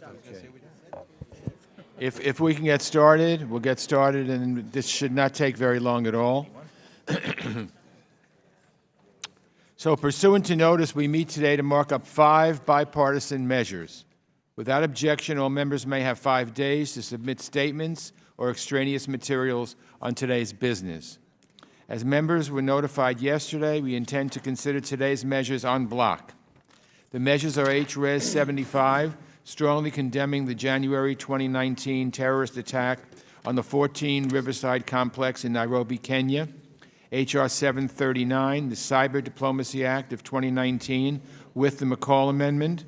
Okay. If we can get started, we'll get started, and this should not take very long at all. So pursuant to notice, we meet today to mark up 5 bipartisan measures. Without objection, all members may have 5 days to submit statements or extraneous materials on today's business. As members were notified yesterday, we intend to consider today's measures en bloc. The measures are H.Res. 75, strongly condemning the January 2019 terrorist attack on the 14 Riverside Complex in Nairobi, Kenya. H.R. 739, the Cyber Diplomacy Act of 2019 with the Mccall Amendment.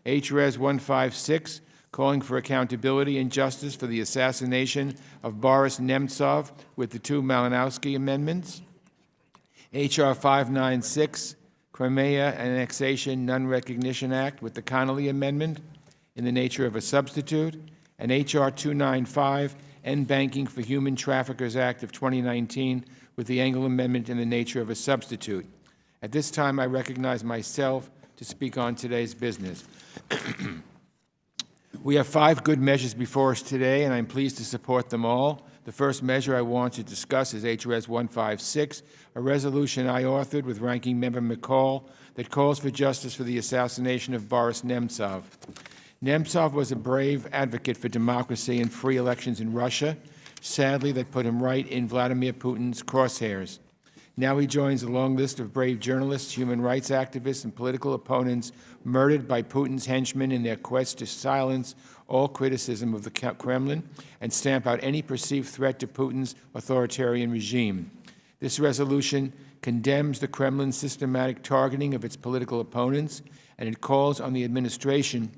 H.Res. 156, calling for accountability and justice for the assassination of Boris Nemtsov with the 2 Malinowski amendments. H.R. 596, Crimea Annexation Non-Recognition Act with the Connolly Amendment in the nature of a substitute. And H.R. 295, End Banking for Human Traffickers Act of 2019 with the Engel Amendment in the nature of a substitute. At this time, I recognize myself to speak on today's business. We have 5 good measures before us today, and I'm pleased to support them all. The first measure I want to discuss is H.Res. 156, a resolution I authored with Ranking Member Mccaul that calls for justice for the assassination of Boris Nemtsov. Nemtsov was a brave advocate for democracy and free elections in Russia. Sadly, that put him right in Vladimir Putin's crosshairs. Now he joins a long list of brave journalists, human rights activists, and political opponents murdered by Putin's henchmen in their quest to silence all criticism of the Kremlin and stamp out any perceived threat to Putin's authoritarian regime. This resolution condemns the Kremlin's systematic targeting of its political opponents, and it calls on the administration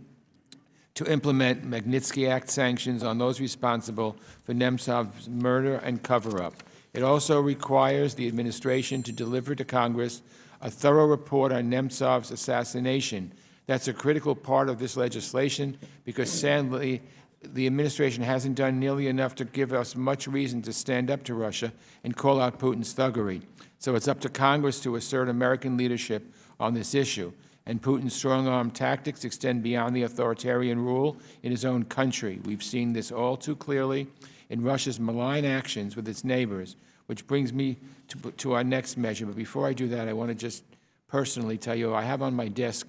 to implement Magnitsky Act sanctions on those responsible for Nemtsov's murder and cover-up. It also requires the administration to deliver to Congress a thorough report on Nemtsov's assassination. That's a critical part of this legislation because, sadly, the administration hasn't done nearly enough to give us much reason to stand up to Russia and call out Putin's thuggery. So it's up to Congress to assert American leadership on this issue. And Putin's strong-arm tactics extend beyond the authoritarian rule in his own country. We've seen this all too clearly in Russia's malign actions with its neighbors, which brings me to our next measure. But before I do that, I want to just personally tell you, I have on my desk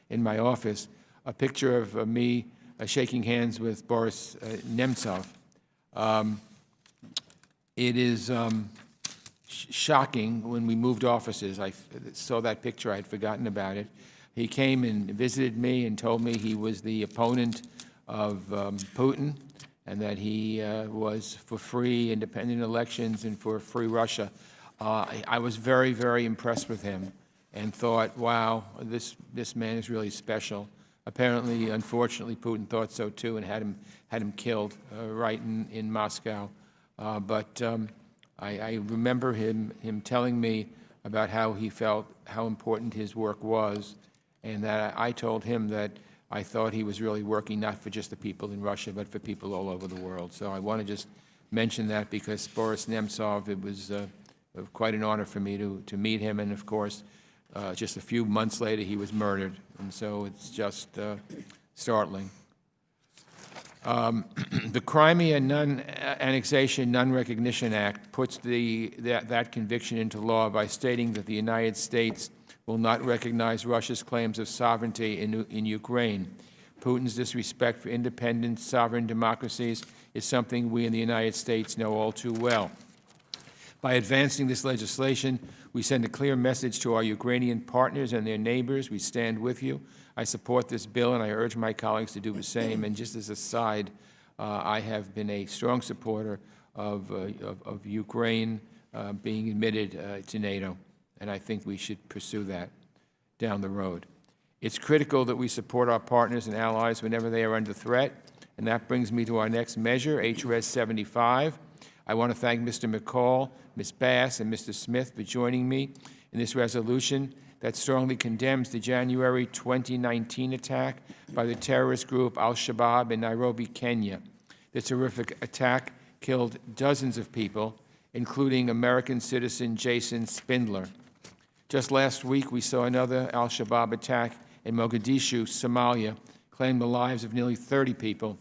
in my office a picture of me shaking hands with Boris Nemtsov. It is shocking. When we moved offices, I saw that picture. I had forgotten about it. He came and visited me and told me he was the opponent of Putin and that he was for free, independent elections and for free Russia. I was very, very impressed with him and thought, wow, this man is really special. Apparently, unfortunately, Putin thought so too and had him killed right in Moscow. But I remember him telling me about how he felt, how important his work was, and that I told him that I thought he was really working not for just the people in Russia, but for people all over the world. So I want to just mention that because Boris Nemtsov, it was quite an honor for me to meet him, and of course, just a few months later, he was murdered, and so it's just startling. The Crimea Annexation Non-Recognition Act puts that conviction into law by stating that the United States will not recognize Russia's claims of sovereignty in Ukraine. Putin's disrespect for independent, sovereign democracies is something we in the United States know all too well. By advancing this legislation, we send a clear message to our Ukrainian partners and their neighbors. We stand with you. I support this bill, and I urge my colleagues to do the same. And just as a side, I have been a strong supporter of Ukraine being admitted to NATO, and I think we should pursue that down the road. It's critical that we support our partners and allies whenever they are under threat, and that brings me to our next measure, H.Res. 75. I want to thank Mr. Mccaul, Ms. Bass, and Mr. Smith for joining me in this resolution that strongly condemns the January 2019 attack by the terrorist group Al-Shabaab in Nairobi, Kenya. This horrific attack killed dozens of people, including American citizen Jason Spindler. Just last week, we saw another Al-Shabaab attack in Mogadishu, Somalia, claimed the lives of nearly 30 people.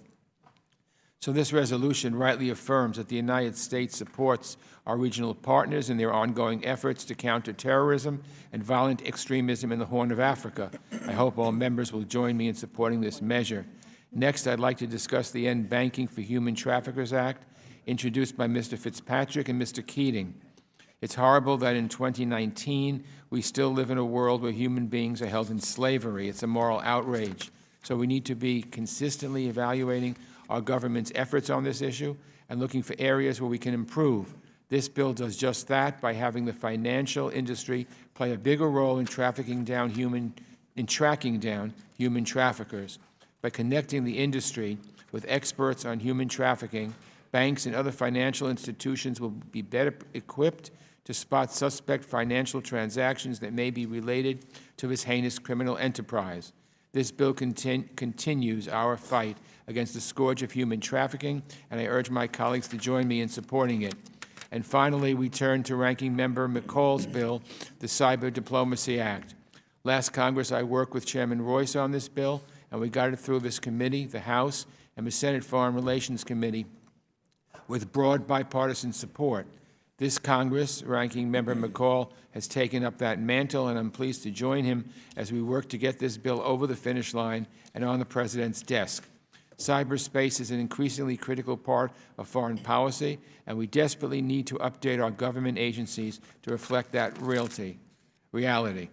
So this resolution rightly affirms that the United States supports our regional partners in their ongoing efforts to counter terrorism and violent extremism in the Horn of Africa. I hope all members will join me in supporting this measure. Next, I'd like to discuss the End Banking for Human Traffickers Act, introduced by Mr. Fitzpatrick and Mr. Keating. It's horrible that in 2019, we still live in a world where human beings are held in slavery. It's a moral outrage. So we need to be consistently evaluating our government's efforts on this issue and looking for areas where we can improve. This bill does just that by having the financial industry play a bigger role in tracking down human traffickers. By connecting the industry with experts on human trafficking, banks and other financial institutions will be better equipped to spot suspect financial transactions that may be related to this heinous criminal enterprise. This bill continues our fight against the scourge of human trafficking, and I urge my colleagues to join me in supporting it. And finally, we turn to Ranking Member Mccall's bill, the Cyber Diplomacy Act. Last Congress, I worked with Chairman Royce on this bill, and we got it through this committee, the House, and the Senate Foreign Relations Committee with broad bipartisan support. This Congress, Ranking Member Mccaul, has taken up that mantle, and I'm pleased to join him as we work to get this bill over the finish line and on the President's desk. Cyberspace is an increasingly critical part of foreign policy, and we desperately need to update our government agencies to reflect that reality.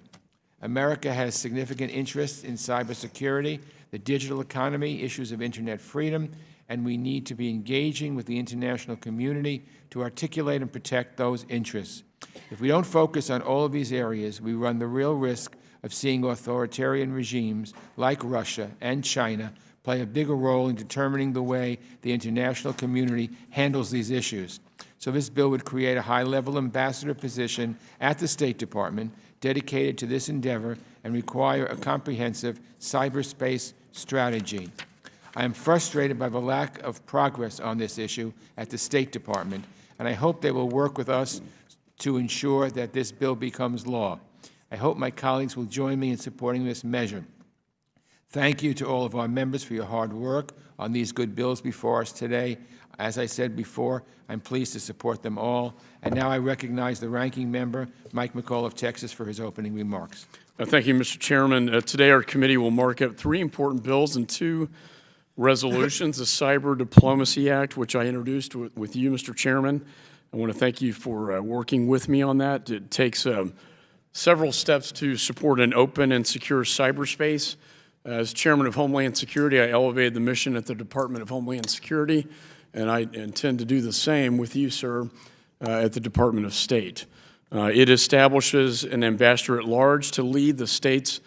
America has significant interests in cybersecurity, the digital economy, issues of Internet freedom, and we need to be engaging with the international community to articulate and protect those interests. If we don't focus on all of these areas, we run the real risk of seeing authoritarian regimes like Russia and China play a bigger role in determining the way the international community handles these issues. So this bill would create a high-level ambassador position at the State Department dedicated to this endeavor and require a comprehensive cyberspace strategy. I am frustrated by the lack of progress on this issue at the State Department, and I hope they will work with us to ensure that this bill becomes law. I hope my colleagues will join me in supporting this measure. Thank you to all of our members for your hard work on these good bills before us today. As I said before, I'm pleased to support them all. And now I recognize the Ranking Member, Mike Mccaul of Texas, for his opening remarks. Thank you, Mr. Chairman. Today our committee will mark up 3 important bills and 2 resolutions, the Cyber Diplomacy Act, which I introduced with you, Mr. Chairman. I want to thank you for working with me on that. It takes several steps to support an open and secure cyberspace. As Chairman of Homeland Security, I elevated the mission at the Department of Homeland Security, and I intend to do the same with you, sir, at the Department of State. It establishes an ambassador at large to lead the state's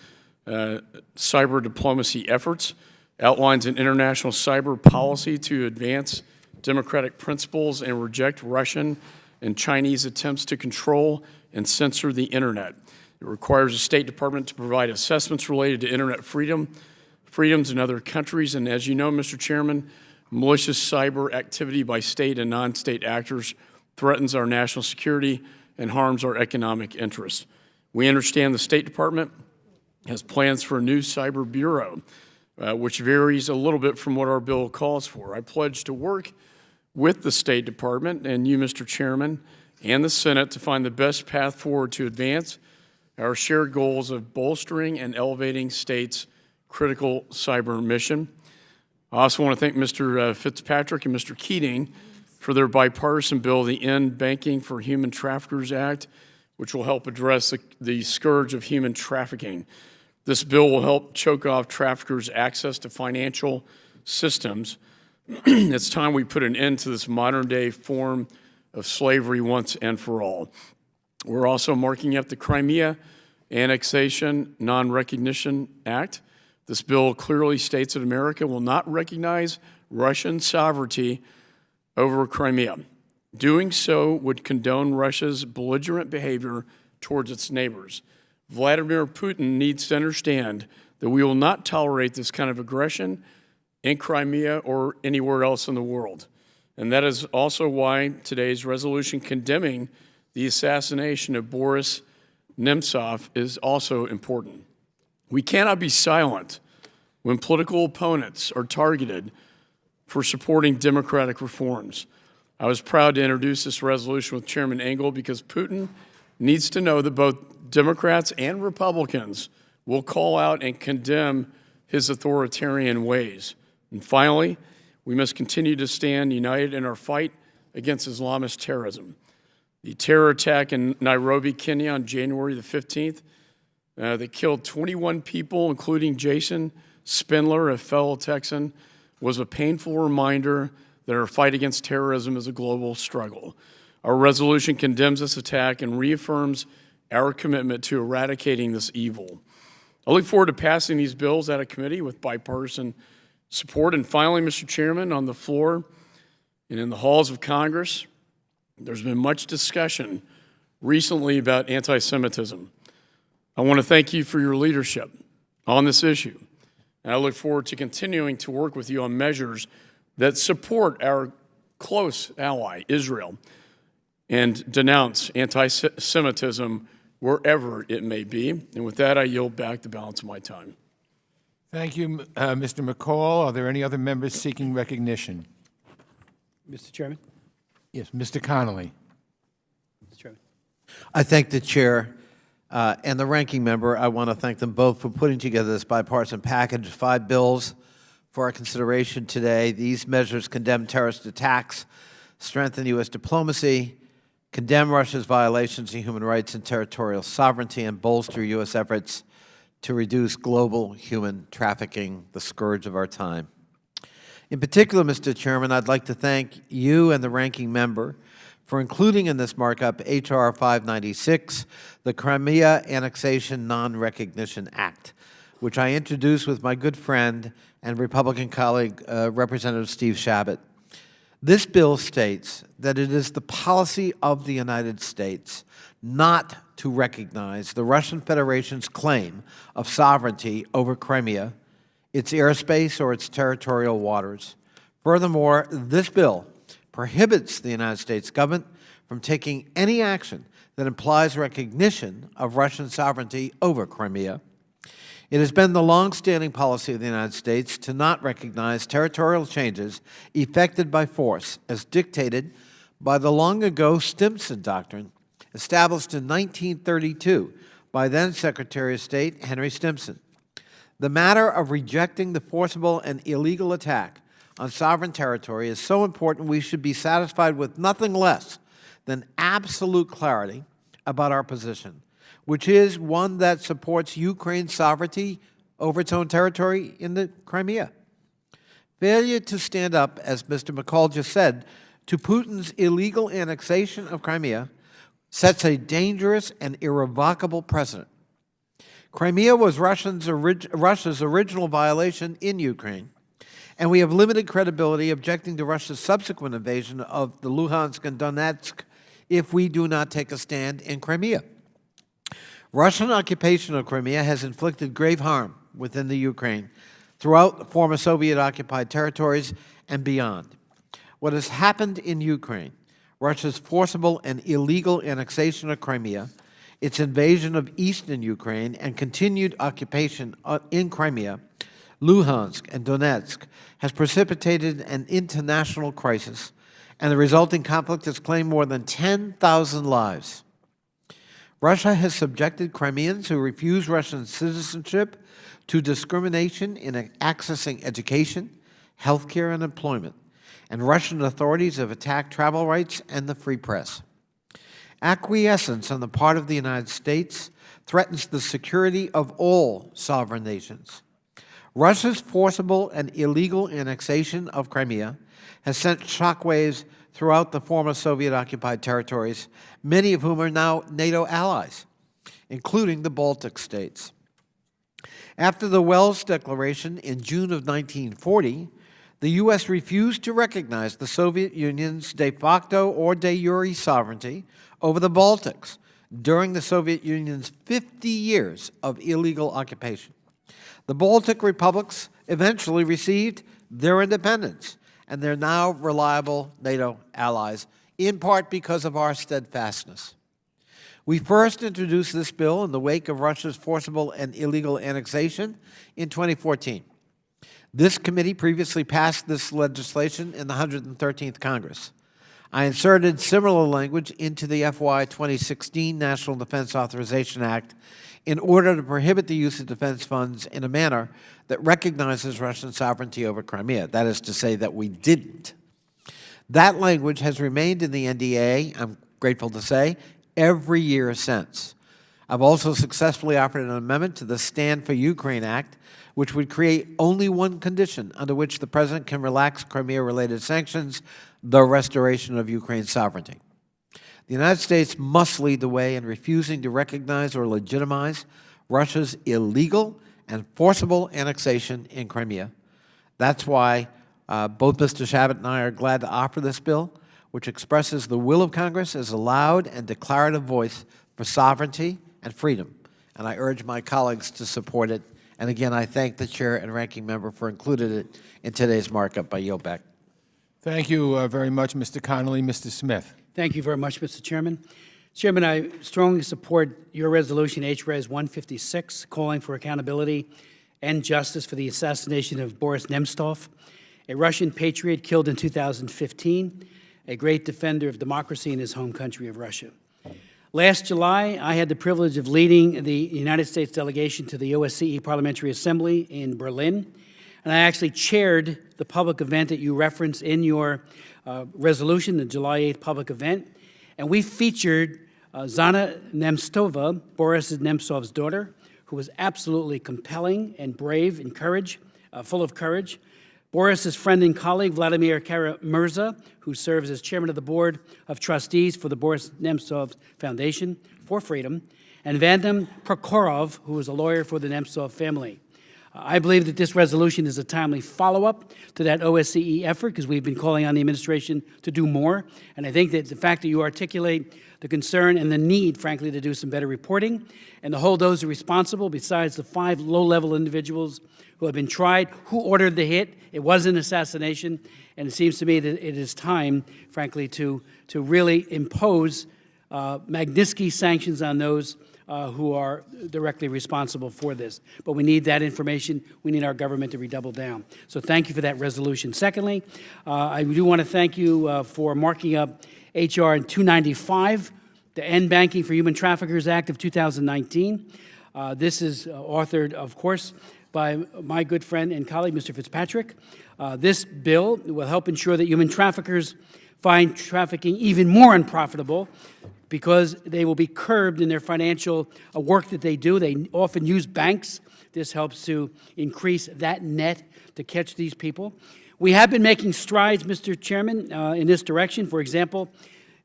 cyber diplomacy efforts, outlines an international cyber policy to advance democratic principles and reject Russian and Chinese attempts to control and censor the Internet. It requires the State Department to provide assessments related to Internet freedoms in other countries, and as you know, Mr. Chairman, malicious cyber activity by state and non-state actors threatens our national security and harms our economic interests. We understand the State Department has plans for a new cyber bureau, which varies a little bit from what our bill calls for. I pledge to work with the State Department and you, Mr. Chairman, and the Senate to find the best path forward to advance our shared goals of bolstering and elevating states' critical cyber mission. I also want to thank Mr. Fitzpatrick and Mr. Keating for their bipartisan bill, the End Banking for Human Traffickers Act, which will help address the scourge of human trafficking. This bill will help choke off traffickers' access to financial systems. It's time we put an end to this modern-day form of slavery once and for all. We're also marking up the Crimea Annexation Non-Recognition Act. This bill clearly states that America will not recognize Russian sovereignty over Crimea. Doing so would condone Russia's belligerent behavior towards its neighbors. Vladimir Putin needs to understand that we will not tolerate this kind of aggression in Crimea or anywhere else in the world. And that is also why today's resolution condemning the assassination of Boris Nemtsov is also important. We cannot be silent when political opponents are targeted for supporting democratic reforms. I was proud to introduce this resolution with Chairman Engel because Putin needs to know that both Democrats and Republicans will call out and condemn his authoritarian ways. And finally, we must continue to stand united in our fight against Islamist terrorism. The terror attack in Nairobi, Kenya on January the 15th that killed 21 people, including Jason Spindler, a fellow Texan, was a painful reminder that our fight against terrorism is a global struggle. Our resolution condemns this attack and reaffirms our commitment to eradicating this evil. I look forward to passing these bills out of committee with bipartisan support. And finally, Mr. Chairman, on the floor and in the halls of Congress, there's been much discussion recently about anti-Semitism. I want to thank you for your leadership on this issue. And I look forward to continuing to work with you on measures that support our close ally, Israel, and denounce anti-Semitism wherever it may be. And with that, I yield back the balance of my time. Thank you, Mr. Mccall. Are there any other members seeking recognition? Mr. Chairman? Yes, Mr. Connolly. Mr. Chairman. I thank the chair and the ranking member. I want to thank them both for putting together this bipartisan package of 5 bills for our consideration today. These measures condemn terrorist attacks, strengthen U.S. diplomacy, condemn Russia's violations of human rights and territorial sovereignty, and bolster U.S. efforts to reduce global human trafficking, the scourge of our time. In particular, Mr. Chairman, I'd like to thank you and the ranking member for including in this markup H.R. 596, the Crimea Annexation Non-Recognition Act, which I introduced with my good friend and Republican colleague, Representative Steve Chabot. This bill states that it is the policy of the United States not to recognize the Russian Federation's claim of sovereignty over Crimea, its airspace, or its territorial waters. Furthermore, this bill prohibits the United States government from taking any action that implies recognition of Russian sovereignty over Crimea. It has been the long-standing policy of the United States to not recognize territorial changes effected by force, as dictated by the long-ago Stimson Doctrine, established in 1932 by then-Secretary of State Henry Stimson. The matter of rejecting the forcible and illegal attack on sovereign territory is so important we should be satisfied with nothing less than absolute clarity about our position, which is one that supports Ukraine's sovereignty over its own territory in the Crimea. Failure to stand up, as Mr. Mccall just said, to Putin's illegal annexation of Crimea sets a dangerous and irrevocable precedent. Crimea was Russia's original violation in Ukraine, and we have limited credibility objecting to Russia's subsequent invasion of the Luhansk and Donetsk if we do not take a stand in Crimea. Russian occupation of Crimea has inflicted grave harm within the Ukraine, throughout the former Soviet-occupied territories and beyond. What has happened in Ukraine, Russia's forcible and illegal annexation of Crimea, its invasion of eastern Ukraine, and continued occupation in Crimea, Luhansk, and Donetsk, has precipitated an international crisis, and the resulting conflict has claimed more than 10,000 lives. Russia has subjected Crimeans who refuse Russian citizenship to discrimination in accessing education, healthcare, and employment, and Russian authorities have attacked travel rights and the free press. Acquiescence on the part of the United States threatens the security of all sovereign nations. Russia's forcible and illegal annexation of Crimea has sent shockwaves throughout the former Soviet-occupied territories, many of whom are now NATO allies, including the Baltic states. After the Wells Declaration in June of 1940, the U.S. refused to recognize the Soviet Union's de facto or de jure sovereignty over the Baltics during the Soviet Union's 50 years of illegal occupation. The Baltic republics eventually received their independence, and they're now reliable NATO allies, in part because of our steadfastness. We first introduced this bill in the wake of Russia's forcible and illegal annexation in 2014. This committee previously passed this legislation in the 113th Congress. I inserted similar language into the FY 2016 National Defense Authorization Act in order to prohibit the use of defense funds in a manner that recognizes Russian sovereignty over Crimea. That is to say that we didn't. That language has remained in the NDA, I'm grateful to say, every year since. I've also successfully offered an amendment to the Stand for Ukraine Act, which would create only one condition under which the President can relax Crimea-related sanctions: the restoration of Ukraine's sovereignty. The United States must lead the way in refusing to recognize or legitimize Russia's illegal and forcible annexation in Crimea. That's why both Mr. Shabbat and I are glad to offer this bill, which expresses the will of Congress as a loud and declarative voice for sovereignty and freedom. And I urge my colleagues to support it. And again, I thank the Chair and Ranking Member for including it in today's markup. I yield back. Thank you very much, Mr. Connolly. Mr. Smith. Thank you very much, Mr. Chairman. Chairman, I strongly support your resolution, H.Res. 156, calling for accountability and justice for the assassination of Boris Nemtsov, a Russian patriot killed in 2015, a great defender of democracy in his home country of Russia. Last July, I had the privilege of leading the United States delegation to the OSCE Parliamentary Assembly in Berlin, and I actually chaired the public event that you referenced in your resolution, the July 8th public event, and we featured Zhana Nemtsova, Boris Nemtsov's daughter, who was absolutely compelling and brave and full of courage. Boris's friend and colleague, Vladimir Kara-Murza, who serves as chairman of the board of trustees for the Boris Nemtsov Foundation for Freedom, and Vadim Prokhorov, who is a lawyer for the Nemtsov family. I believe that this resolution is a timely follow-up to that OSCE effort, because we've been calling on the administration to do more. And I think that the fact that you articulate the concern and the need, frankly, to do some better reporting and to hold those responsible, besides the 5 low-level individuals who have been tried, who ordered the hit. It was an assassination, and it seems to me that it is time, frankly, to really impose Magnitsky sanctions on those who are directly responsible for this. But we need that information. We need our government to redouble down. So thank you for that resolution. Secondly, I do want to thank you for marking up H.R. 295, the End Banking for Human Traffickers Act of 2019. This is authored, of course, by my good friend and colleague, Mr. Fitzpatrick. This bill will help ensure that human traffickers find trafficking even more unprofitable, because they will be curbed in their financial work that they do. They often use banks. This helps to increase that net to catch these people. We have been making strides, Mr. Chairman, in this direction. For example,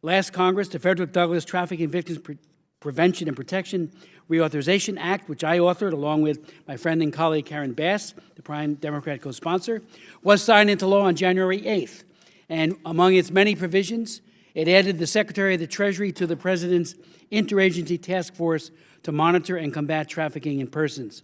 last Congress, the Frederick Douglass Trafficking Victims Prevention and Protection Reauthorization Act, which I authored along with my friend and colleague Karen Bass, the prime Democratic co-sponsor, was signed into law on January 8th. And among its many provisions, it added the Secretary of the Treasury to the President's Interagency Task Force to monitor and combat trafficking in persons.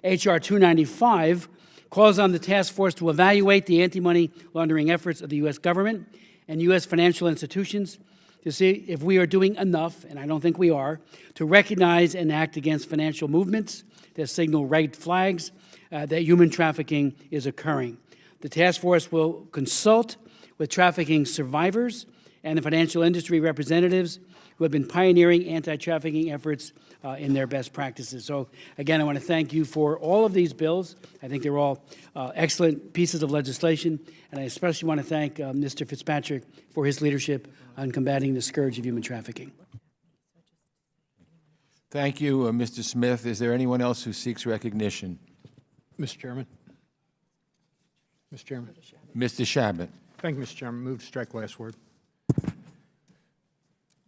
H.R. 295 calls on the task force to evaluate the anti-money laundering efforts of the U.S. government and U.S. financial institutions to see if we are doing enough, and I don't think we are, to recognize and act against financial movements that signal red flags that human trafficking is occurring. The task force will consult with trafficking survivors and the financial industry representatives who have been pioneering anti-trafficking efforts in their best practices. So again, I want to thank you for all of these bills. I think they're all excellent pieces of legislation, and I especially want to thank Mr. Fitzpatrick for his leadership on combating the scourge of human trafficking. Thank you, Mr. Smith. Is there anyone else who seeks recognition? Mr. Chairman. Mr. Chairman. Mr. Shabbat. Thank you, Mr. Chairman. Move to strike last word.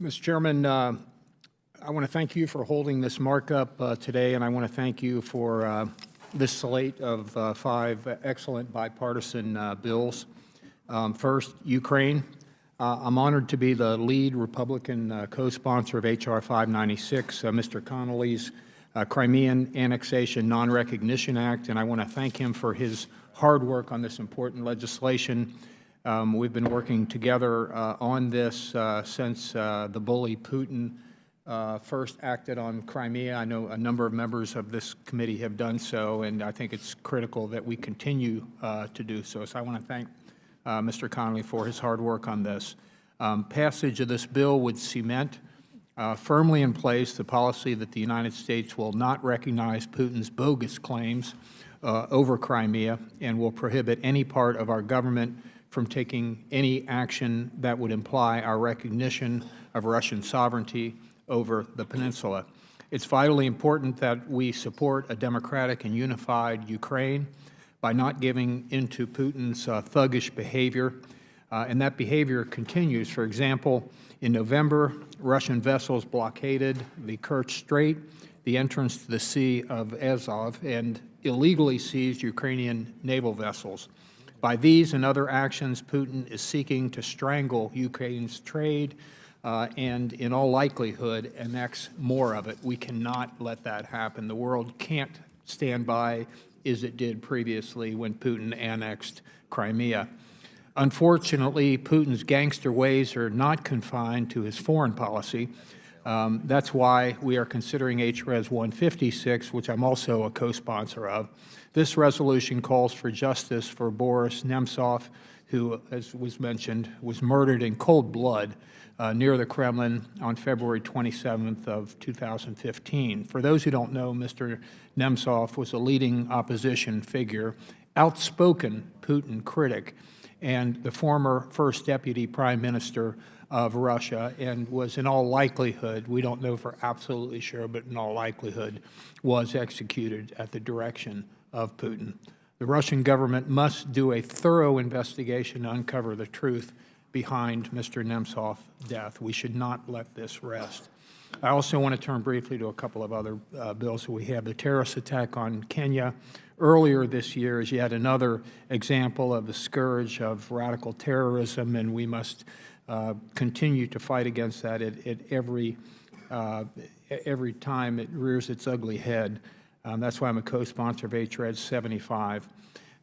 Mr. Chairman, I want to thank you for holding this markup today, and I want to thank you for this slate of 5 excellent bipartisan bills. First, Ukraine. I'm honored to be the lead Republican co-sponsor of H.R. 596, Mr. Connolly's Crimean Annexation Non-Recognition Act, and I want to thank him for his hard work on this important legislation. We've been working together on this since the bully Putin first acted on Crimea. I know a number of members of this committee have done so, and I think it's critical that we continue to do so. So I want to thank Mr. Connolly for his hard work on this. Passage of this bill would cement firmly in place the policy that the United States will not recognize Putin's bogus claims over Crimea and will prohibit any part of our government from taking any action that would imply our recognition of Russian sovereignty over the peninsula. It's vitally important that we support a democratic and unified Ukraine by not giving into Putin's thuggish behavior, and that behavior continues. For example, in November, Russian vessels blockaded the Kerch Strait, the entrance to the Sea of Azov, and illegally seized Ukrainian naval vessels. By these and other actions, Putin is seeking to strangle Ukraine's trade and, in all likelihood, annex more of it. We cannot let that happen. The world can't stand by as it did previously when Putin annexed Crimea. Unfortunately, Putin's gangster ways are not confined to his foreign policy. That's why we are considering H.Res. 156, which I'm also a co-sponsor of. This resolution calls for justice for Boris Nemtsov, who, as was mentioned, was murdered in cold blood near the Kremlin on February 27th of 2015. For those who don't know, Mr. Nemtsov was a leading opposition figure, outspoken Putin critic, and the former first deputy prime minister of Russia, and was in all likelihood, we don't know for absolutely sure, but in all likelihood, was executed at the direction of Putin. The Russian government must do a thorough investigation to uncover the truth behind Mr. Nemtsov's death. We should not let this rest. I also want to turn briefly to a couple of other bills that we have. The terrorist attack on Kenya earlier this year is yet another example of the scourge of radical terrorism, and we must continue to fight against that at every time it rears its ugly head. That's why I'm a co-sponsor of H.Res. 75.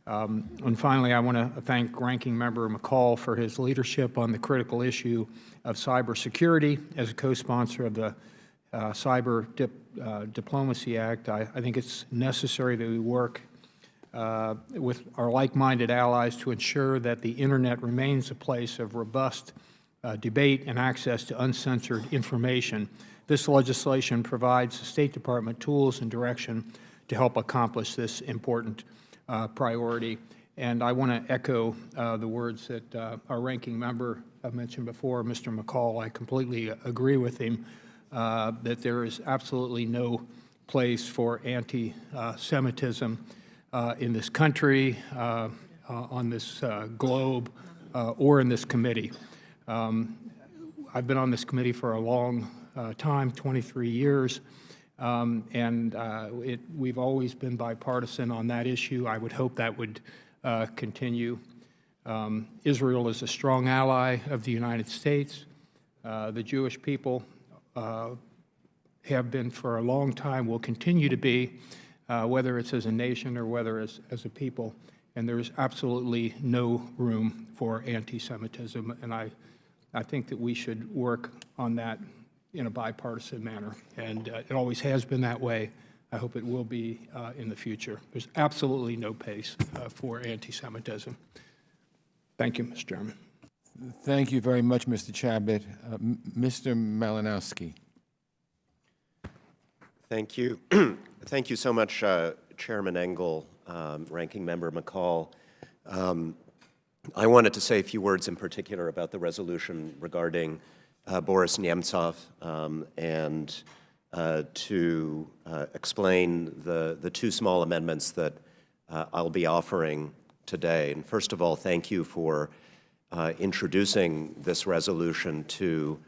And finally, I want to thank Ranking Member Mccaul for his leadership on the critical issue of cybersecurity. As a co-sponsor of the Cyber Diplomacy Act, I think it's necessary that we work with our like-minded allies to ensure that the Internet remains a place of robust debate and access to uncensored information. This legislation provides the State Department tools and direction to help accomplish this important priority. And I want to echo the words that our ranking member mentioned before, Mr. Mccall. I completely agree with him that there is absolutely no place for anti-Semitism in this country, on this globe, or in this committee. I've been on this committee for a long time, 23 years, and we've always been bipartisan on that issue. I would hope that would continue. Israel is a strong ally of the United States. The Jewish people have been for a long time, will continue to be, whether it's as a nation or whether it's as a people, and there is absolutely no room for anti-Semitism, and I think that we should work on that in a bipartisan manner, and it always has been that way. I hope it will be in the future. There's absolutely no place for anti-Semitism. Thank you, Mr. Chairman. Thank you very much, Mr. Chabot. Mr. Malinowski. Thank you. Thank you so much, Chairman Engel, Ranking Member Mccall. I wanted to say a few words in particular about the resolution regarding Boris Nemtsov and to explain the two small amendments that I'll be offering today. And first of all, thank you for introducing this resolution to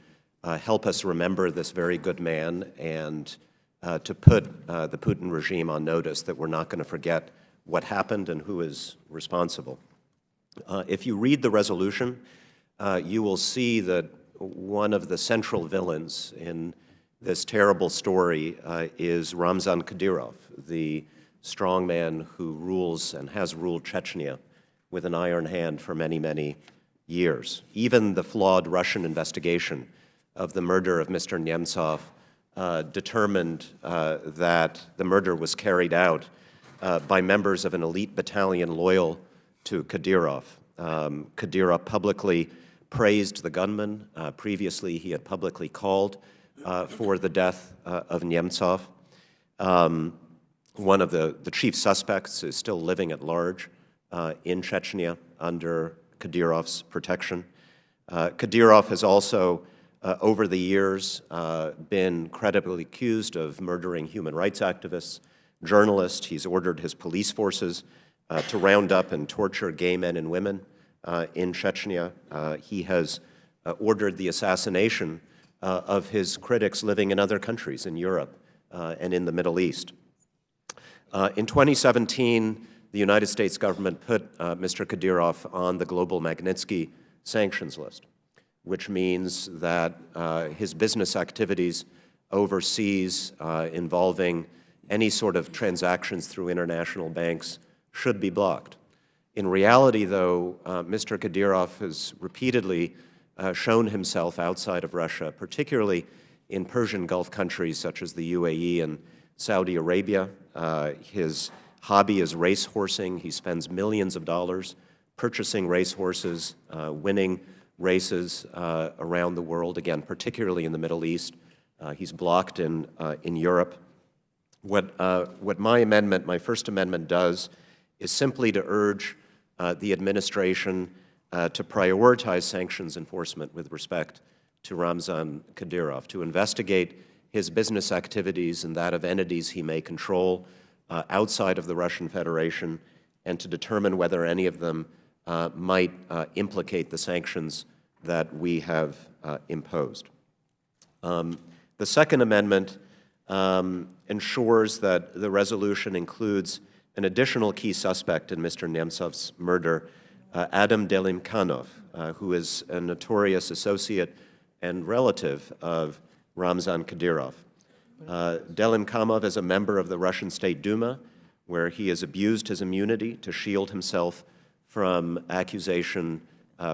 help us remember this very good man and to put the Putin regime on notice that we're not going to forget what happened and who is responsible. If you read the resolution, you will see that one of the central villains in this terrible story is Ramzan Kadyrov, the strong man who rules and has ruled Chechnya with an iron hand for many, many years. Even the flawed Russian investigation of the murder of Mr. Nemtsov determined that the murder was carried out by members of an elite battalion loyal to Kadyrov. Kadyrov publicly praised the gunman. Previously, he had publicly called for the death of Nemtsov. One of the chief suspects is still living at large in Chechnya under Kadyrov's protection. Kadyrov has also, over the years, been credibly accused of murdering human rights activists, journalists. He's ordered his police forces to round up and torture gay men and women in Chechnya. He has ordered the assassination of his critics living in other countries in Europe and in the Middle East. In 2017, the United States government put Mr. Kadyrov on the global Magnitsky sanctions list, which means that his business activities overseas involving any sort of transactions through international banks should be blocked. In reality, though, Mr. Kadyrov has repeatedly shown himself outside of Russia, particularly in Persian Gulf countries such as the UAE and Saudi Arabia. His hobby is racehorsing. He spends millions of dollars purchasing racehorses, winning races around the world, again, particularly in the Middle East. He's blocked in Europe. What my amendment, my first amendment, does is simply to urge the administration to prioritize sanctions enforcement with respect to Ramzan Kadyrov, to investigate his business activities and that of entities he may control outside of the Russian Federation, and to determine whether any of them might implicate the sanctions that we have imposed. The second amendment ensures that the resolution includes an additional key suspect in Mr. Nemtsov's murder, Adam Delimkhanov, who is a notorious associate and relative of Ramzan Kadyrov. Delimkhanov is a member of the Russian State Duma, where he has abused his immunity to shield himself from accusation,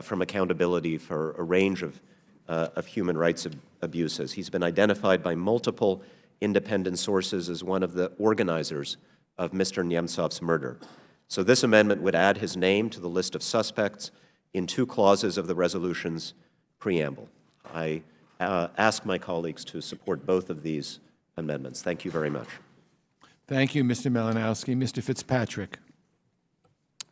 from accountability for a range of human rights abuses. He's been identified by multiple independent sources as one of the organizers of Mr. Nemtsov's murder. So this amendment would add his name to the list of suspects in 2 clauses of the resolution's preamble. I ask my colleagues to support both of these amendments. Thank you very much. Thank you, Mr. Malinowski. Mr. Fitzpatrick.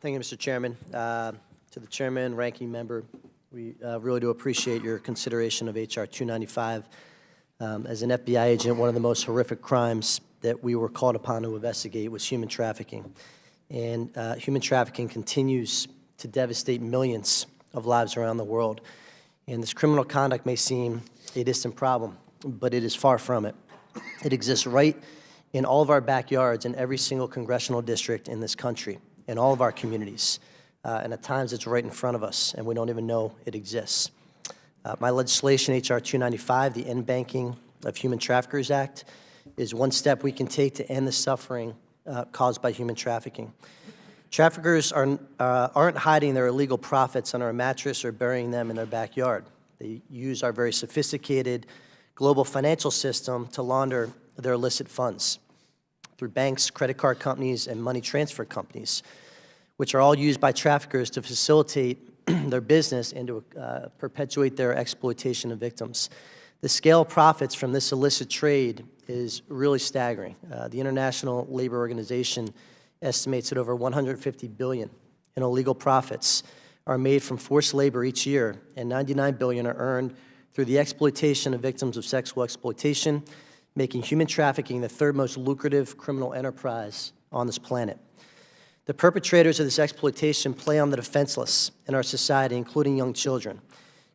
Thank you, Mr. Chairman. To the Chairman, Ranking Member, we really do appreciate your consideration of H.R. 295. As an FBI agent, one of the most horrific crimes that we were called upon to investigate was human trafficking. And human trafficking continues to devastate millions of lives around the world. And this criminal conduct may seem a distant problem, but it is far from it. It exists right in all of our backyards in every single congressional district in this country, in all of our communities. And at times it's right in front of us, and we don't even know it exists. My legislation, H.R. 295, the End Banking of Human Traffickers Act, is one step we can take to end the suffering caused by human trafficking. Traffickers aren't hiding their illegal profits under a mattress or burying them in their backyard. They use our very sophisticated global financial system to launder their illicit funds through banks, credit card companies, and money transfer companies, which are all used by traffickers to facilitate their business and to perpetuate their exploitation of victims. The scale of profits from this illicit trade is really staggering. The International Labor Organization estimates that over $150 billion in illegal profits are made from forced labor each year, and $99 billion are earned through the exploitation of victims of sexual exploitation, making human trafficking the 3rd most lucrative criminal enterprise on this planet. The perpetrators of this exploitation play on the defenseless in our society, including young children.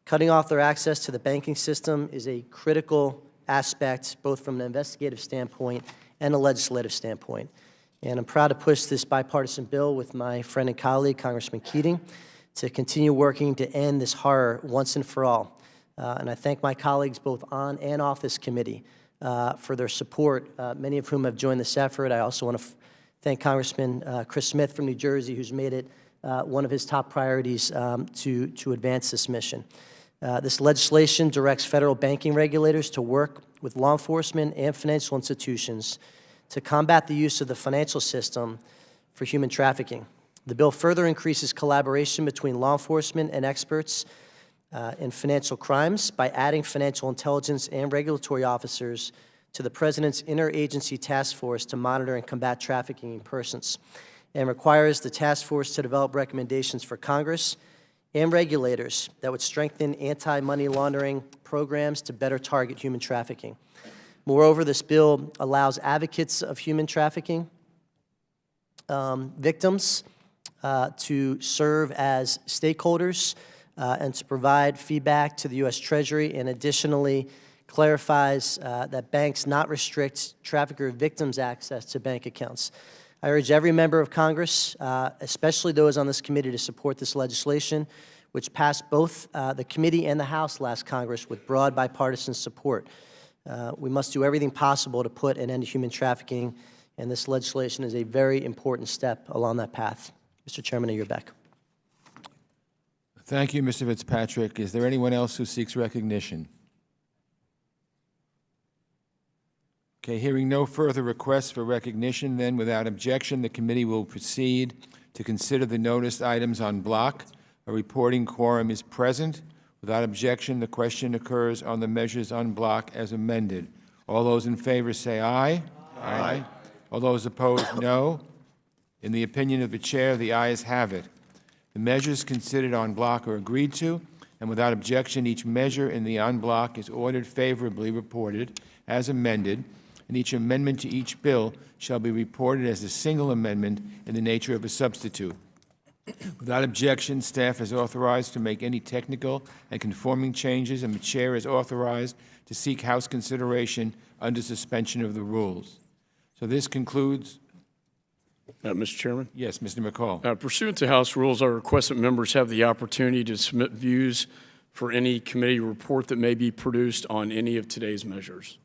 Cutting off their access to the banking system is a critical aspect, both from an investigative standpoint and a legislative standpoint. And I'm proud to push this bipartisan bill with my friend and colleague, Congressman Keating, to continue working to end this horror once and for all. And I thank my colleagues both on and off this committee for their support, many of whom have joined this effort. I also want to thank Congressman Chris Smith from New Jersey, who's made it one of his top priorities to advance this mission. This legislation directs federal banking regulators to work with law enforcement and financial institutions to combat the use of the financial system for human trafficking. The bill further increases collaboration between law enforcement and experts in financial crimes by adding financial intelligence and regulatory officers to the President's interagency task force to monitor and combat trafficking in persons, and requires the task force to develop recommendations for Congress and regulators that would strengthen anti-money laundering programs to better target human trafficking. Moreover, this bill allows advocates of human trafficking victims to serve as stakeholders and to provide feedback to the U.S. Treasury, and additionally clarifies that banks not restrict trafficker victims' access to bank accounts. I urge every member of Congress, especially those on this committee, to support this legislation, which passed both the committee and the House last Congress with broad bipartisan support. We must do everything possible to put an end to human trafficking, and this legislation is a very important step along that path. Mr. Chairman, I yield back. Thank you, Mr. Fitzpatrick. Is there anyone else who seeks recognition? Okay, hearing no further requests for recognition, then without objection, the committee will proceed to consider the noticed items en bloc. A reporting quorum is present. Without objection, the question occurs on the measures en bloc as amended. All those in favor say aye. Aye. All those opposed, no. In the opinion of the chair, the ayes have it. The measures considered en bloc are agreed to, and without objection, each measure in the en bloc is ordered favorably reported as amended, and each amendment to each bill shall be reported as a single amendment in the nature of a substitute. Without objection, staff is authorized to make any technical and conforming changes, and the chair is authorized to seek House consideration under suspension of the rules. So this concludes. Mr. Chairman? Yes, Mr. McCall. Pursuant to House rules, I request that members have the opportunity to submit views for any committee report that may be produced on any of today's measures.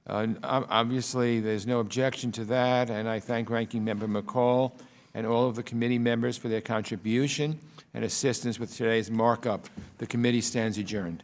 Obviously, there's no objection to that, and I thank Ranking Member Mccaul and all of the committee members for their contribution and assistance with today's markup. The committee stands adjourned.